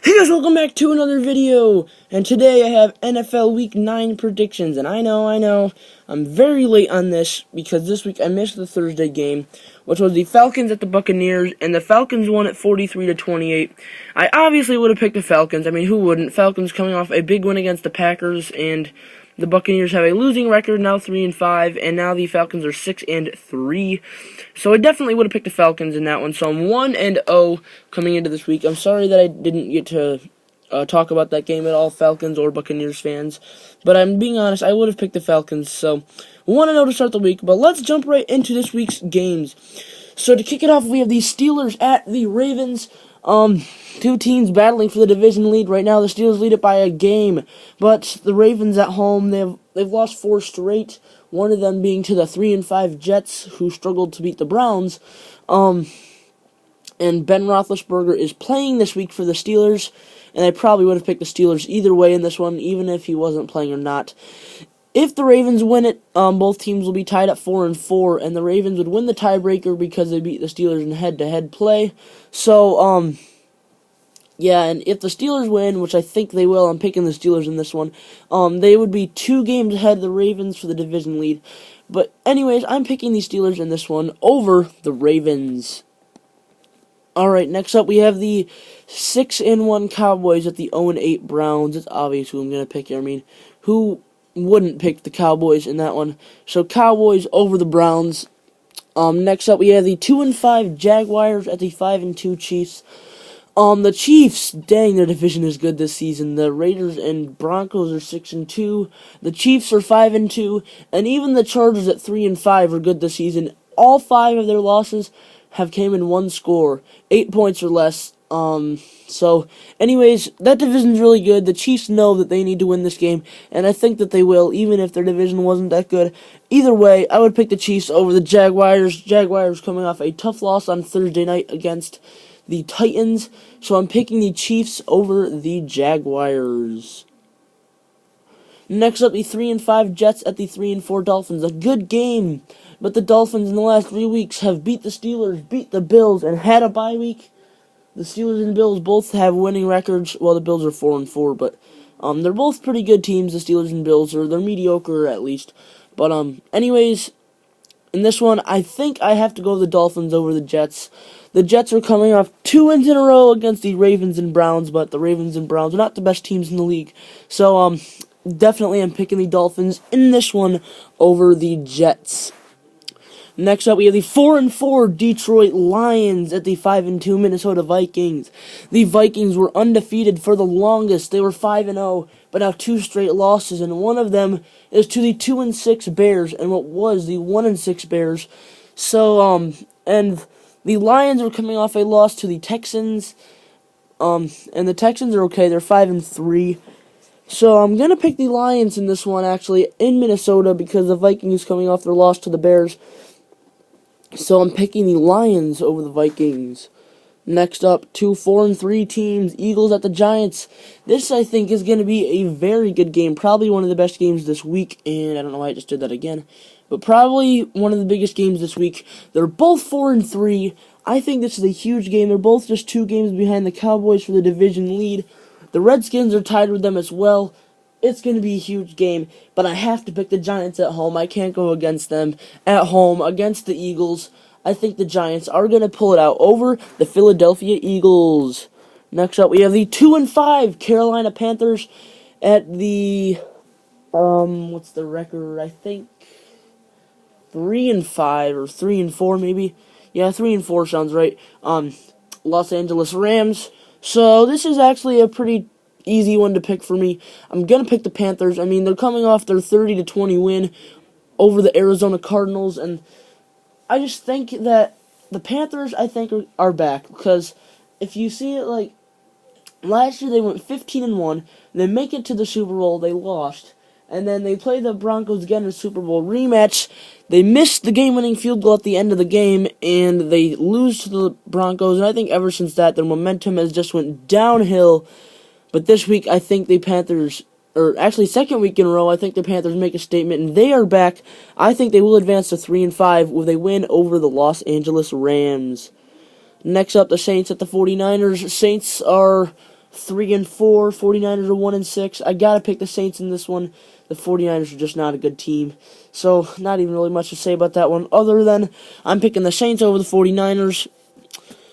Hey guys, welcome back to another video, and today I have NFL Week 9 predictions, and I know, I'm very late on this, because this week I missed the Thursday game, which was the Falcons at the Buccaneers, and the Falcons won at 43-28. I obviously would have picked the Falcons. I mean, who wouldn't? Falcons coming off a big win against the Packers, and the Buccaneers have a losing record, now 3-5, and now the Falcons are 6-3. So I definitely would have picked the Falcons in that one. So I'm 1-0 coming into this week. I'm sorry that I didn't get to talk about that game at all, Falcons or Buccaneers fans. But I'm being honest, I would have picked the Falcons. So 1-0 to start the week. But let's jump right into this week's games. So to kick it off, we have the Steelers at the Ravens. Two teams battling for the division lead right now. The Steelers lead it by a game, but the Ravens at home, they've lost 4 straight. One of them being to the 3-5 Jets, who struggled to beat the Browns. And Ben Roethlisberger is playing this week for the Steelers, and I probably would have picked the Steelers either way in this one, even if he wasn't playing or not. If the Ravens win it, both teams will be tied at 4-4, and the Ravens would win the tiebreaker because they beat the Steelers in head-to-head play. So, yeah, and if the Steelers win, which I think they will, I'm picking the Steelers in this one, they would be 2 games ahead of the Ravens for the division lead. But anyways, I'm picking the Steelers in this one over the Ravens. Alright, next up we have the 6-1 Cowboys at the 0-8 Browns. It's obvious who I'm going to pick here. I mean, who wouldn't pick the Cowboys in that one? So Cowboys over the Browns. Next up we have the 2-5 Jaguars at the 5-2 Chiefs. The Chiefs, dang, their division is good this season. The Raiders and Broncos are 6-2. The Chiefs are 5-2, and even the Chargers at 3-5 are good this season. All 5 of their losses have came in one score, 8 points or less. So, anyways, that division's really good. The Chiefs know that they need to win this game, and I think that they will, even if their division wasn't that good. Either way, I would pick the Chiefs over the Jaguars. Jaguars coming off a tough loss on Thursday night against the Titans, so I'm picking the Chiefs over the Jaguars. Next up, the 3-5 Jets at the 3-4 Dolphins. A good game, but the Dolphins in the last 3 weeks have beat the Steelers, beat the Bills, and had a bye week. The Steelers and Bills both have winning records. Well, the Bills are 4-4, but they're both pretty good teams, the Steelers and Bills, or they're mediocre at least. But anyways, in this one, I think I have to go the Dolphins over the Jets. The Jets are coming off 2 wins in a row against the Ravens and Browns, but the Ravens and Browns are not the best teams in the league. So, definitely I'm picking the Dolphins in this one over the Jets. Next up, we have the 4-4 Detroit Lions at the 5-2 Minnesota Vikings. The Vikings were undefeated for the longest. They were 5-0, but now 2 straight losses, and one of them is to the 2-6 Bears, and what was the 1-6 Bears. So, and the Lions are coming off a loss to the Texans, and the Texans are okay. They're 5-3. So I'm gonna pick the Lions in this one, actually, in Minnesota, because the Vikings coming off their loss to the Bears. So I'm picking the Lions over the Vikings. Next up, 2 4-3 teams, Eagles at the Giants. This, I think, is going to be a very good game. Probably one of the best games this week, and I don't know why I just did that again. But probably one of the biggest games this week. They're both 4-3. I think this is a huge game. They're both just 2 games behind the Cowboys for the division lead. The Redskins are tied with them as well. It's going to be a huge game, but I have to pick the Giants at home. I can't go against them at home against the Eagles. I think the Giants are going to pull it out over the Philadelphia Eagles. Next up, we have the 2-5 Carolina Panthers at the, what's the record? I think 3-5 or 3-4 maybe. Yeah, 3-4 sounds right. Los Angeles Rams. So this is actually a pretty easy one to pick for me. I'm going to pick the Panthers. I mean, they're coming off their 30-20 win over the Arizona Cardinals, and I just think that the Panthers, I think, are back, because if you see it, like, last year they went 15-1, they make it to the Super Bowl, they lost, and then they play the Broncos again in the Super Bowl rematch. They missed the game-winning field goal at the end of the game, and they lose to the Broncos, and I think ever since that, their momentum has just went downhill. But this week, I think the Panthers, or actually second week in a row, I think the Panthers make a statement, and they are back. I think they will advance to 3-5 with a win over the Los Angeles Rams. Next up, the Saints at the 49ers. Saints are 3-4. 49ers are 1-6. I gotta pick the Saints in this one. The 49ers are just not a good team. So, not even really much to say about that one, other than I'm picking the Saints over the 49ers.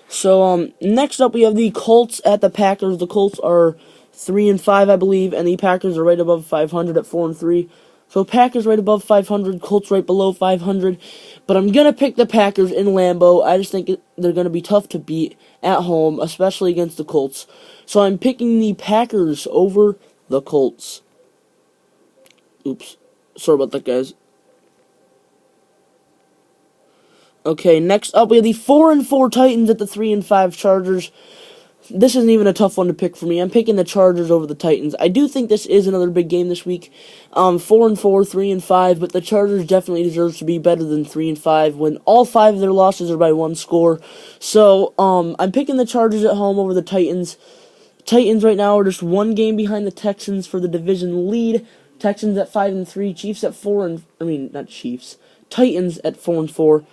So, next up we have the Colts at the Packers. The Colts are 3-5, I believe, and the Packers are right above 500 at 4-3. So, Packers right above 500, Colts right below 500. But I'm going to pick the Packers in Lambeau. I just think they're going to be tough to beat at home, especially against the Colts. So, I'm picking the Packers over the Colts. Oops. Sorry about that, guys. Okay, next up we have the 4-4 Titans at the 3-5 Chargers. This isn't even a tough one to pick for me. I'm picking the Chargers over the Titans. I do think this is another big game this week. 4-4, 3-5, but the Chargers definitely deserve to be better than 3-5 when all 5 of their losses are by 1 score. So, I'm picking the Chargers at home over the Titans. Titans right now are just 1 game behind the Texans for the division lead. Texans at 5-3, Chiefs at 4 not Chiefs. Titans at 4-4.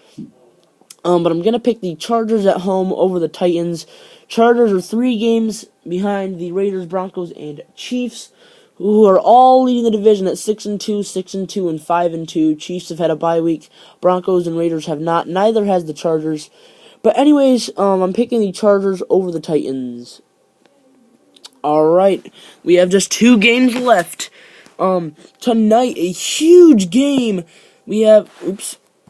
But I'm gonna pick the Chargers at home over the Titans. Chargers are 3 games behind the Raiders, Broncos, and Chiefs, who are all leading the division at 6-2, 6-2, and 5-2. Chiefs have had a bye week. Broncos and Raiders have not. Neither has the Chargers. But anyways, I'm picking the Chargers over the Titans. Alright, we have just 2 games left. Tonight, a huge game. We have,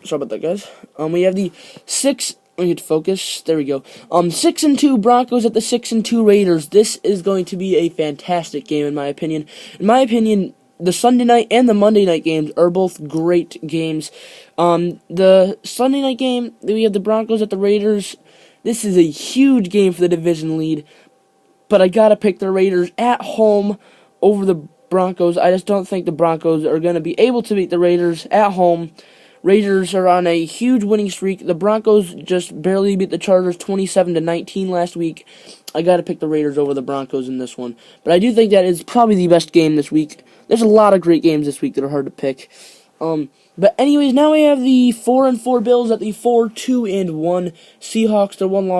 sorry about that, guys. We have the 6, let me get to focus, there we go. 6-2 Broncos at the 6-2 Raiders. This is going to be a fantastic game, in my opinion. In my opinion, the Sunday night and the Monday night games are both great games. The Sunday night game, we have the Broncos at the Raiders. This is a huge game for the division lead. But I gotta pick the Raiders at home over the Broncos. I just don't think the Broncos are going to be able to beat the Raiders at home. Raiders are on a huge winning streak. The Broncos just barely beat the Chargers 27-19 last week. I got to pick the Raiders over the Broncos in this one. But I do think that is probably the best game this week. There's a lot of great games this week that are hard to pick. But anyways, now we have the 4-4 Bills at the 4-2-1 Seahawks. Their one loss